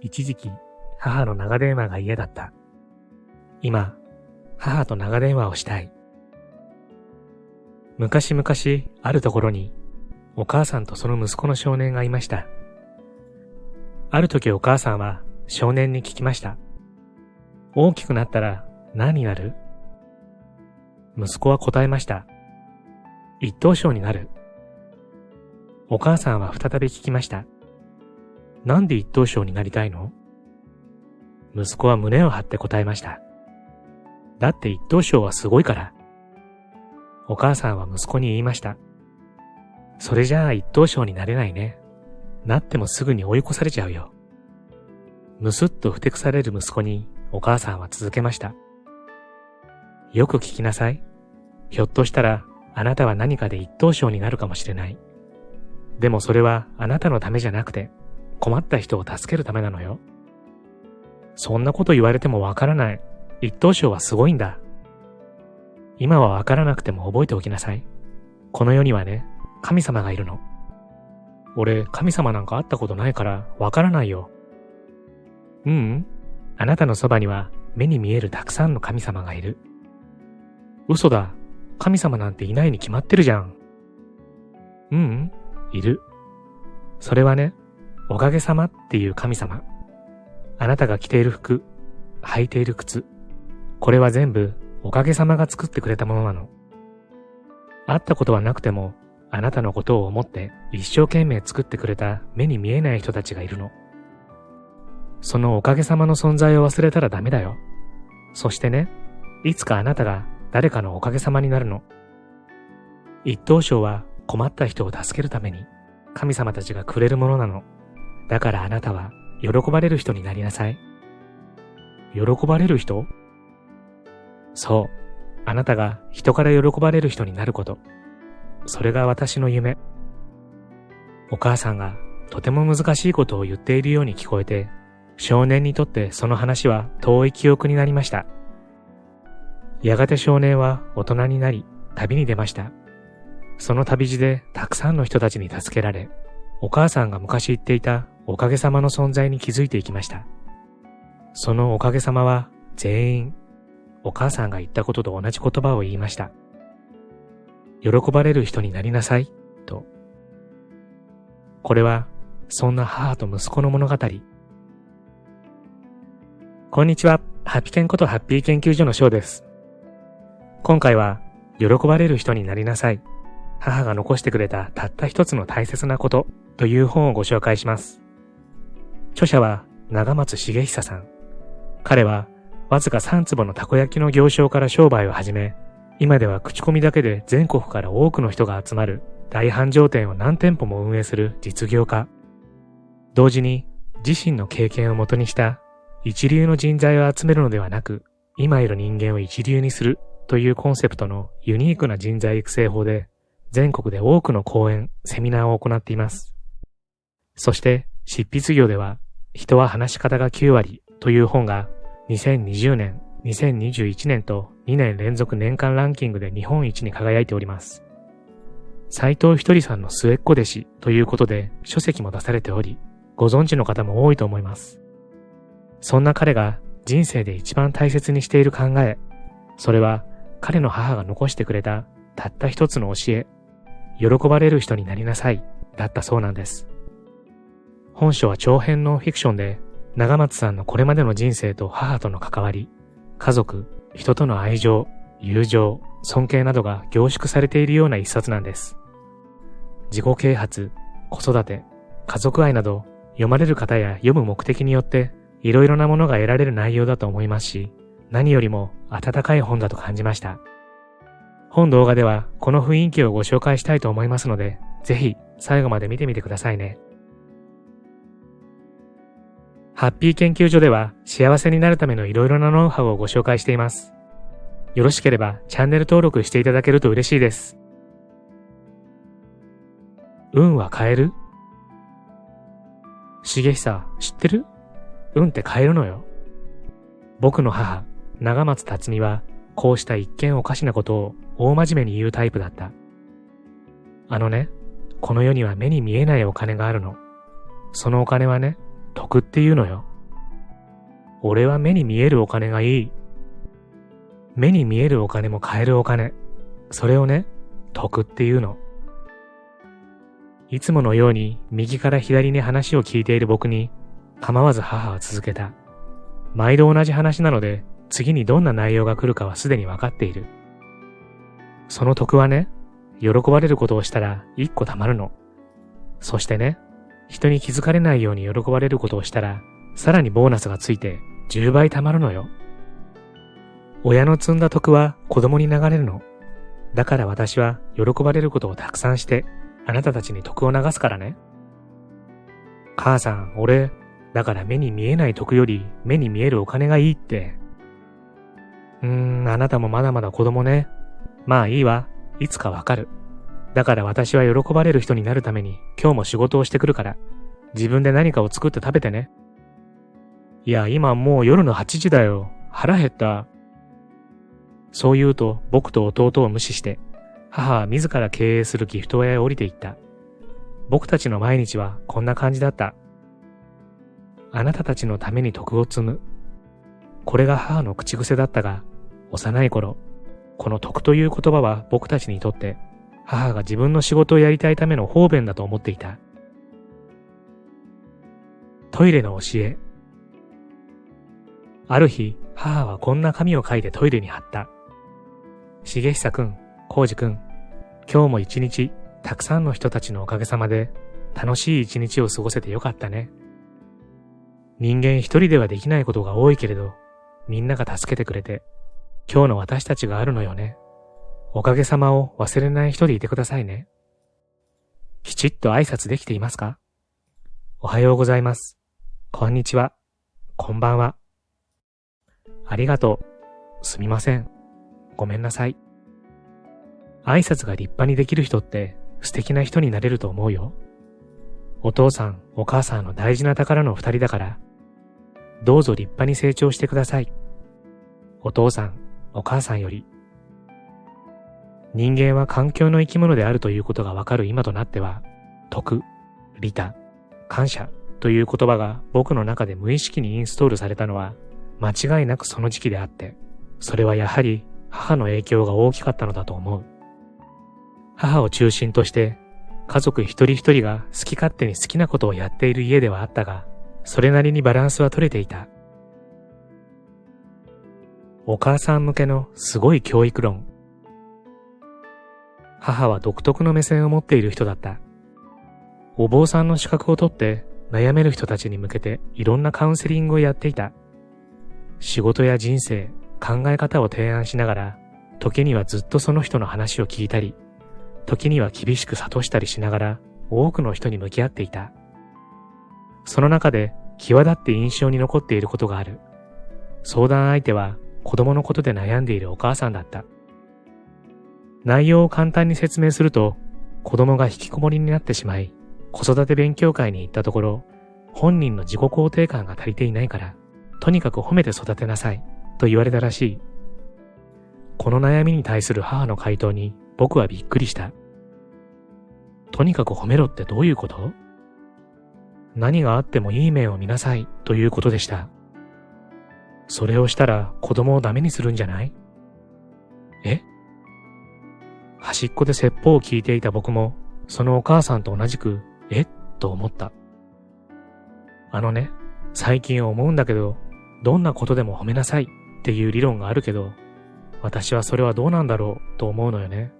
一時期、母の長電話が嫌だった。今、母と長電話をしたい。昔々、あるところに、お母さんとその息子の少年がいました。ある時お母さんは少年に聞きました。大きくなったら何になる？息子は答えました。一等賞になる。お母さんは再び聞きました。なんで一等賞になりたいの？息子は胸を張って答えました。だって一等賞はすごいから。お母さんは息子に言いました。それじゃあ一等賞になれないね。なってもすぐに追い越されちゃうよ。むすっとふてくされる息子にお母さんは続けました。よく聞きなさい。ひょっとしたらあなたは何かで一等賞になるかもしれない。でもそれはあなたのためじゃなくて困った人を助けるためなのよ。そんなこと言われてもわからない。一等賞はすごいんだ。今はわからなくても覚えておきなさい。この世にはね、神様がいるの。俺、神様なんか会ったことないからわからないよ。あなたのそばには目に見えるたくさんの神様がいる。嘘だ。神様なんていないに決まってるじゃん。いる。それはね、おかげさまっていう神様。あなたが着ている服、履いている靴。これは全部おかげさまが作ってくれたものなの。会ったことはなくても、あなたのことを思って一生懸命作ってくれた目に見えない人たちがいるの。そのおかげさまの存在を忘れたらダメだよ。そしてね、いつかあなたが誰かのおかげさまになるの。一等賞は困った人を助けるために神様たちがくれるものなの。だからあなたは喜ばれる人になりなさい。喜ばれる人？そう。あなたが人から喜ばれる人になること。それが私の夢。お母さんがとても難しいことを言っているように聞こえて、少年にとってその話は遠い記憶になりました。やがて少年は大人になり、旅に出ました。その旅路でたくさんの人たちに助けられ、お母さんが昔言っていたおかげさまの存在に気づいていきました。そのおかげさまは全員、お母さんが言ったことと同じ言葉を言いました。喜ばれる人になりなさい、と。これは、そんな母と息子の物語。こんにちは、ハピケンことハッピー研究所のショウです。今回は、喜ばれる人になりなさい。母が残してくれたたった一つの大切なことという本をご紹介します。著者は長松茂久さん。彼はわずか3坪のたこ焼きの行商から商売を始め、今では口コミだけで全国から多くの人が集まる大繁盛店を何店舗も運営する実業家。同時に自身の経験をもとにした一流の人材を集めるのではなく、今いる人間を一流にするというコンセプトのユニークな人材育成法で、全国で多くの講演、セミナーを行っています。そして執筆業では、人は話し方が9割という本が2020年、2021年と2年連続年間ランキングで日本一に輝いております。斉藤ひとりさんの末っ子弟子ということで書籍も出されており、ご存知の方も多いと思います。そんな彼が人生で一番大切にしている考え、それは彼の母が残してくれたたった一つの教え、喜ばれる人になりなさい、だったそうなんです。本書は長編ノンフィクションで、長松さんのこれまでの人生と母との関わり、家族、人との愛情、友情、尊敬などが凝縮されているような一冊なんです。自己啓発、子育て、家族愛など、読まれる方や読む目的によって、いろいろなものが得られる内容だと思いますし、何よりも温かい本だと感じました。本動画ではこの雰囲気をご紹介したいと思いますので、ぜひ最後まで見てみてくださいね。ハッピー研究所では幸せになるためのいろいろなノウハウをご紹介しています。よろしければチャンネル登録していただけると嬉しいです。運は変える？茂久、知ってる？運って変えるのよ。僕の母、長松辰巳はこうした一見おかしなことを大真面目に言うタイプだった。この世には目に見えないお金があるの。そのお金はね、徳っていうのよ。俺は目に見えるお金がいい。目に見えるお金も買えるお金。それをね、得っていうの。いつものように右から左に話を聞いている僕に構わず母は続けた。毎度同じ話なので次にどんな内容が来るかはすでに分かっている。その得はね、喜ばれることをしたら1個貯まるの。そしてね、人に気づかれないように喜ばれることをしたらさらにボーナスがついて10倍貯まるのよ。親の積んだ徳は子供に流れるの。だから私は喜ばれることをたくさんしてあなたたちに徳を流すからね。母さん、俺、だから目に見えない徳より目に見えるお金がいいって。あなたもまだまだ子供ね。まあいいわ。いつかわかる。だから私は喜ばれる人になるために今日も仕事をしてくるから、自分で何かを作って食べてね。いや、今もう夜の8時だよ。腹減った。そう言うと僕と弟を無視して、母は自ら経営するギフト屋へ降りていった。僕たちの毎日はこんな感じだった。あなたたちのために徳を積む。これが母の口癖だったが、幼い頃、この徳という言葉は僕たちにとって母が自分の仕事をやりたいための方便だと思っていた。トイレの教え。ある日、母はこんな紙を書いてトイレに貼った。重久くん、浩二くん、今日も一日たくさんの人たちのおかげさまで楽しい一日を過ごせてよかったね。人間一人ではできないことが多いけれど、みんなが助けてくれて、今日の私たちがあるのよね。おかげさまを忘れない人でいてくださいね。きちっと挨拶できていますか？おはようございます。こんにちは。こんばんは。ありがとう。すみません。ごめんなさい。挨拶が立派にできる人って素敵な人になれると思うよ。お父さん、お母さんの大事な宝の2人だから、どうぞ立派に成長してください。お父さん、お母さんより。人間は環境の生き物であるということがわかる今となっては、徳、利他、感謝という言葉が僕の中で無意識にインストールされたのは間違いなくその時期であって、それはやはり母の影響が大きかったのだと思う。母を中心として家族一人一人が好き勝手に好きなことをやっている家ではあったが、それなりにバランスは取れていた。お母さん向けのすごい教育論。母は独特の目線を持っている人だった。お坊さんの資格を取って悩める人たちに向けていろんなカウンセリングをやっていた。仕事や人生、考え方を提案しながら、時にはずっとその人の話を聞いたり、時には厳しく諭したりしながら多くの人に向き合っていた。その中で際立って印象に残っていることがある。相談相手は子供のことで悩んでいるお母さんだった。内容を簡単に説明すると、子供が引きこもりになってしまい、子育て勉強会に行ったところ、本人の自己肯定感が足りていないから、とにかく褒めて育てなさいと言われたらしい。この悩みに対する母の回答に僕はびっくりした。とにかく褒めろってどういうこと？何があってもいい面を見なさいということでした。それをしたら子供をダメにするんじゃない？え？端っこで説法を聞いていた僕も、そのお母さんと同じく、と思った。最近思うんだけど、どんなことでも褒めなさいっていう理論があるけど、私はそれはどうなんだろうと思うのよね。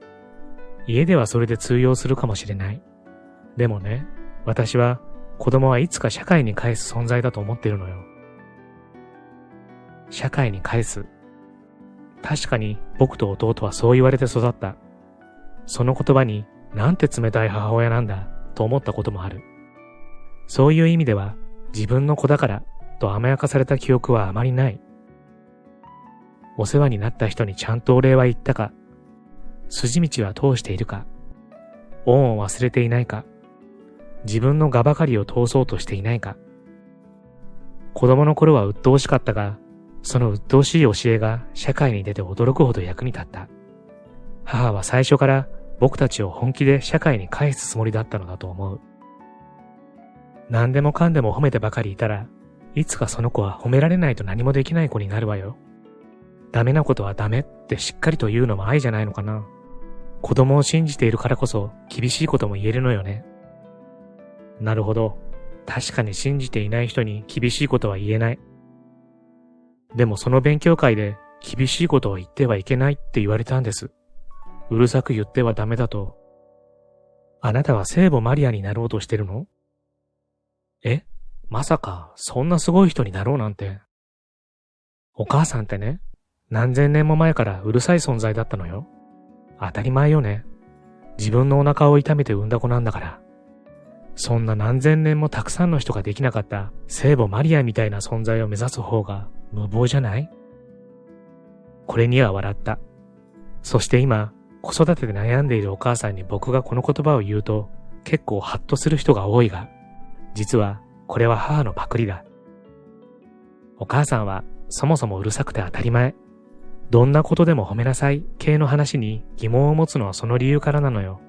家ではそれで通用するかもしれない。でもね、私は子供はいつか社会に返す存在だと思ってるのよ。社会に返す。確かに僕と弟はそう言われて育った。その言葉になんて冷たい母親なんだと思ったこともある。そういう意味では自分の子だからと甘やかされた記憶はあまりない。お世話になった人にちゃんとお礼は言ったか、筋道は通しているか、恩を忘れていないか、自分の我ばかりを通そうとしていないか。子供の頃は鬱陶しかったが、その鬱陶しい教えが社会に出て驚くほど役に立った。母は最初から僕たちを本気で社会に返すつもりだったのだと思う。何でもかんでも褒めてばかりいたら、いつかその子は褒められないと何もできない子になるわよ。ダメなことはダメってしっかりと言うのも愛じゃないのかな。子供を信じているからこそ厳しいことも言えるのよね。なるほど。確かに信じていない人に厳しいことは言えない。でもその勉強会で厳しいことを言ってはいけないって言われたんです。うるさく言ってはダメだと。あなたは聖母マリアになろうとしてるの？まさかそんなすごい人になろうなんて。お母さんってね、何千年も前からうるさい存在だったのよ。当たり前よね。自分のお腹を痛めて産んだ子なんだから。そんな何千年もたくさんの人ができなかった聖母マリアみたいな存在を目指す方が無謀じゃない？これには笑った。そして今、子育てで悩んでいるお母さんに僕がこの言葉を言うと結構ハッとする人が多いが、実はこれは母のパクリだ。お母さんはそもそもうるさくて当たり前。どんなことでも褒めなさい系の話に疑問を持つのはその理由からなのよ。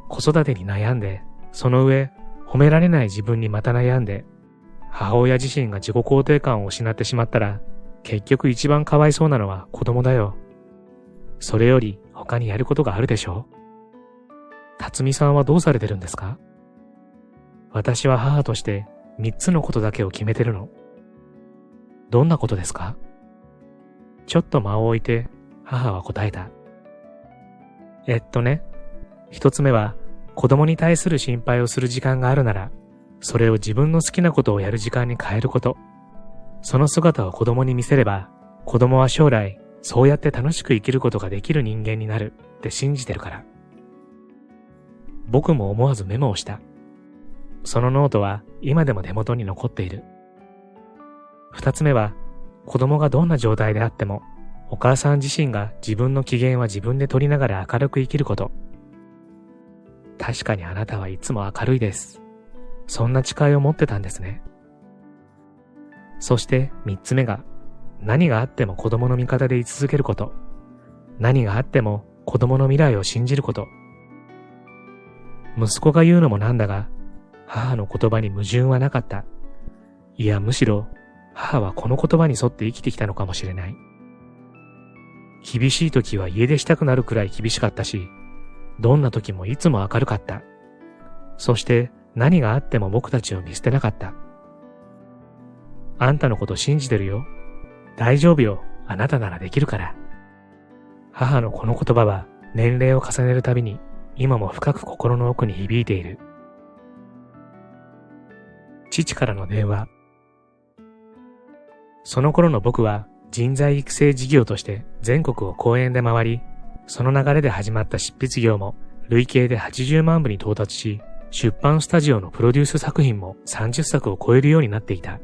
子育てに悩んで、その上褒められない自分にまた悩んで、母親自身が自己肯定感を失ってしまったら、結局一番かわいそうなのは子供だよ。それより他にやることがあるでしょ？辰巳さんはどうされてるんですか？私は母として3つのことだけを決めてるの。どんなことですか？ちょっと間を置いて母は答えた。1つ目は子供に対する心配をする時間があるなら、それを自分の好きなことをやる時間に変えること。その姿を子供に見せれば、子供は将来そうやって楽しく生きることができる人間になるって信じてるから。僕も思わずメモをした。そのノートは今でも手元に残っている。2つ目は、子供がどんな状態であっても、お母さん自身が自分の機嫌は自分で取りながら明るく生きること。確かにあなたはいつも明るいです。そんな誓いを持ってたんですね。そして3つ目が、何があっても子供の味方で居続けること。何があっても子供の未来を信じること。息子が言うのもなんだが、母の言葉に矛盾はなかった。いや、むしろ、母はこの言葉に沿って生きてきたのかもしれない。厳しい時は家出したくなるくらい厳しかったし、どんな時もいつも明るかった。そして何があっても僕たちを見捨てなかった。あんたのこと信じてるよ。大丈夫よ。あなたならできるから。母のこの言葉は年齢を重ねるたびに今も深く心の奥に響いている。父からの電話。その頃の僕は人材育成事業として全国を講演で回り、その流れで始まった執筆業も累計で80万部に到達し、出版スタジオのプロデュース作品も30作を超えるようになっていた。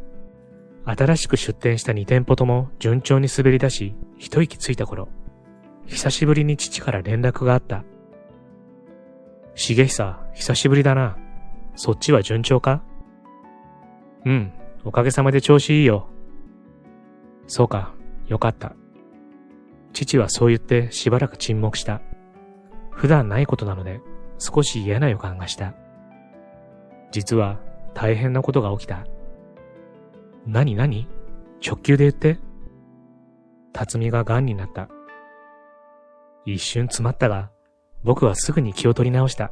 新しく出店した2店舗とも順調に滑り出し、一息ついた頃、久しぶりに父から連絡があった。重久、久しぶりだな。そっちは順調か？うん、おかげさまで調子いいよ。そうか、よかった。父はそう言ってしばらく沈黙した。普段ないことなので少し嫌な予感がした。実は大変なことが起きた。何？直球で言って。辰巳が癌になった。一瞬詰まったが、僕はすぐに気を取り直した。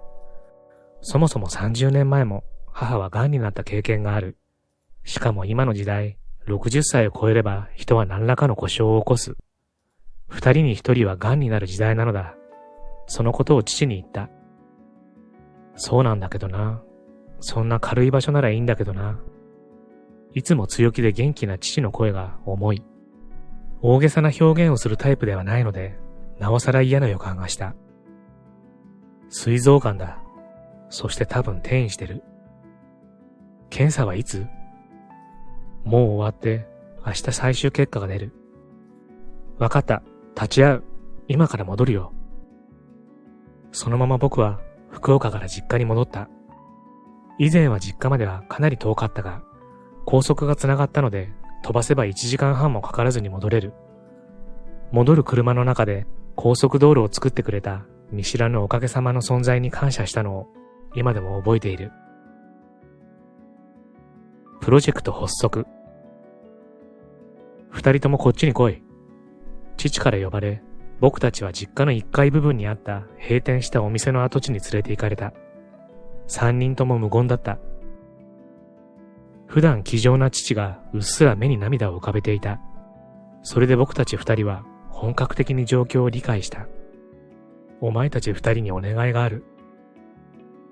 そもそも30年前も母は癌になった経験がある。しかも今の時代、60歳を超えれば人は何らかの故障を起こす。2人に1人は癌になる時代なのだ。そのことを父に言った。そうなんだけどな。そんな軽い場所ならいいんだけどな。いつも強気で元気な父の声が重い。大げさな表現をするタイプではないので、なおさら嫌な予感がした。膵臓癌だ。そして多分転移してる。検査はいつ？もう終わって明日最終結果が出る。わかった。立ち会う。今から戻るよ。そのまま僕は福岡から実家に戻った。以前は実家まではかなり遠かったが、高速がつながったので飛ばせば1時間半もかからずに戻れる。戻る車の中で高速道路を作ってくれた見知らぬおかげさまの存在に感謝したのを今でも覚えている。プロジェクト発足。二人ともこっちに来い。父から呼ばれ、僕たちは実家の1階部分にあった閉店したお店の跡地に連れて行かれた。3人とも無言だった。普段気丈な父がうっすら目に涙を浮かべていた。それで僕たち2人は本格的に状況を理解した。お前たち2人にお願いがある。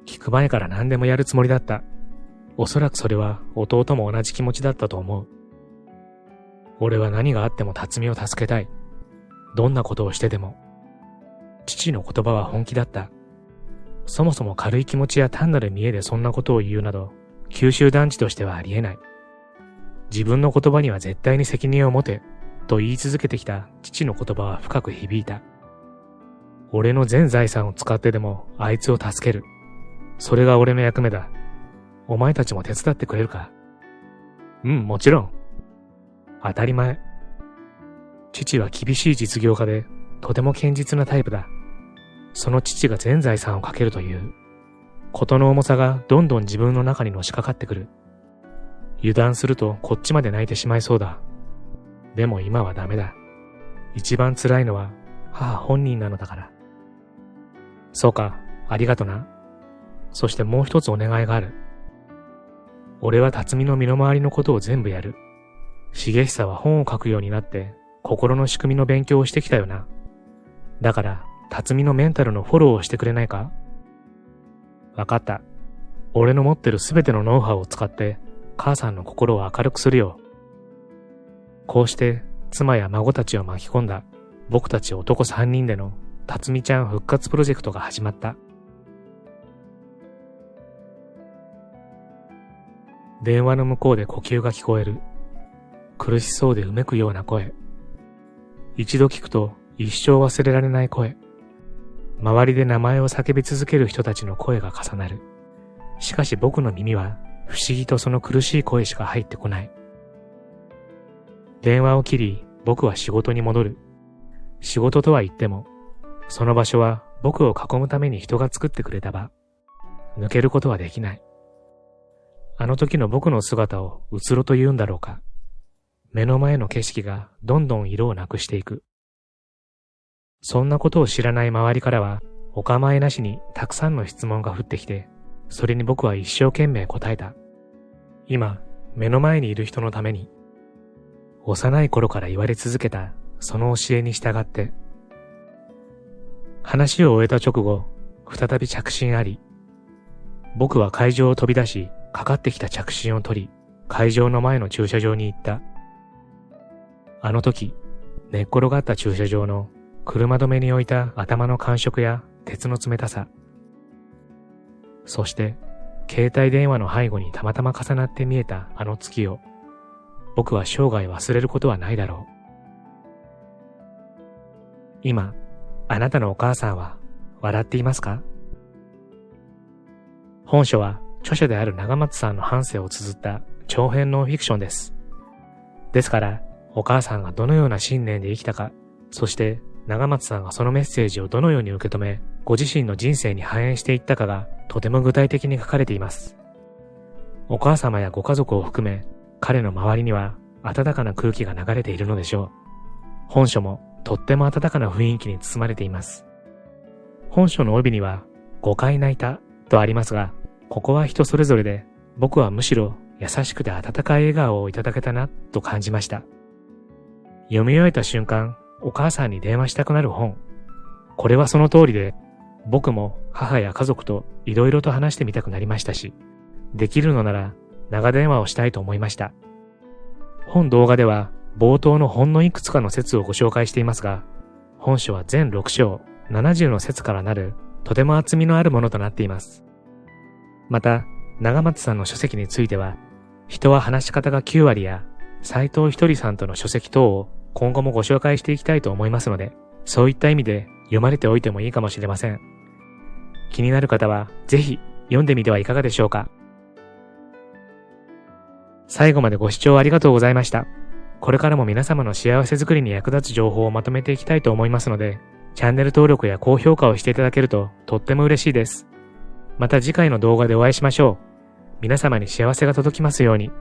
聞く前から何でもやるつもりだった。おそらくそれは弟も同じ気持ちだったと思う。俺は何があっても辰巳を助けたい。どんなことをしてでも。父の言葉は本気だった。そもそも軽い気持ちや単なる見栄でそんなことを言うなど、九州男児としてはありえない。自分の言葉には絶対に責任を持て、と言い続けてきた父の言葉は深く響いた。俺の全財産を使ってでもあいつを助ける。それが俺の役目だ。お前たちも手伝ってくれるか？うん、もちろん。当たり前。父は厳しい実業家で、とても堅実なタイプだ。その父が全財産をかけるという、事の重さがどんどん自分の中にのしかかってくる。油断するとこっちまで泣いてしまいそうだ。でも今はダメだ。一番辛いのは母本人なのだから。そうか、ありがとな。そしてもう一つお願いがある。俺は辰巳の身の回りのことを全部やる。重久は本を書くようになって心の仕組みの勉強をしてきたよな。だから辰巳のメンタルのフォローをしてくれないか？わかった。俺の持ってるすべてのノウハウを使って母さんの心を明るくするよ。こうして妻や孫たちを巻き込んだ僕たち男3人での辰巳ちゃん復活プロジェクトが始まった。電話の向こうで呼吸が聞こえる。苦しそうでうめくような声。一度聞くと一生忘れられない声。周りで名前を叫び続ける人たちの声が重なる。しかし僕の耳は不思議とその苦しい声しか入ってこない。電話を切り、僕は仕事に戻る。仕事とは言っても、その場所は僕を囲むために人が作ってくれた場。抜けることはできない。あの時の僕の姿をうつろと言うんだろうか。目の前の景色がどんどん色をなくしていく。そんなことを知らない周りからは、お構いなしにたくさんの質問が降ってきて、それに僕は一生懸命答えた。今、目の前にいる人のために。幼い頃から言われ続けたその教えに従って。話を終えた直後、再び着信あり。僕は会場を飛び出し、かかってきた着信を取り、会場の前の駐車場に行った。あの時、寝っ転がった駐車場の車止めに置いた頭の感触や鉄の冷たさ。そして、携帯電話の背後にたまたま重なって見えたあの月を、僕は生涯忘れることはないだろう。今、あなたのお母さんは笑っていますか？本書は著者である長松さんの半生を綴った長編ノンフィクションです。ですから、お母さんがどのような信念で生きたか、そして長松さんがそのメッセージをどのように受け止め、ご自身の人生に反映していったかがとても具体的に書かれています。お母様やご家族を含め、彼の周りには温かな空気が流れているのでしょう。本書もとっても温かな雰囲気に包まれています。本書の帯には5回泣いたとありますが、ここは人それぞれで、僕はむしろ優しくて温かい笑顔をいただけたなと感じました。読み終えた瞬間、お母さんに電話したくなる本。これはその通りで、僕も母や家族といろいろと話してみたくなりましたし、できるのなら長電話をしたいと思いました。本動画では冒頭のほんのいくつかの説をご紹介していますが、本書は全6章70の説からなるとても厚みのあるものとなっています。また、長松さんの書籍については、人は話し方が9割や斉藤ひとりさんとの書籍等を今後もご紹介していきたいと思いますので、そういった意味で読まれておいてもいいかもしれません。気になる方はぜひ読んでみてはいかがでしょうか。最後までご視聴ありがとうございました。これからも皆様の幸せづくりに役立つ情報をまとめていきたいと思いますので、チャンネル登録や高評価をしていただけるととっても嬉しいです。また次回の動画でお会いしましょう。皆様に幸せが届きますように。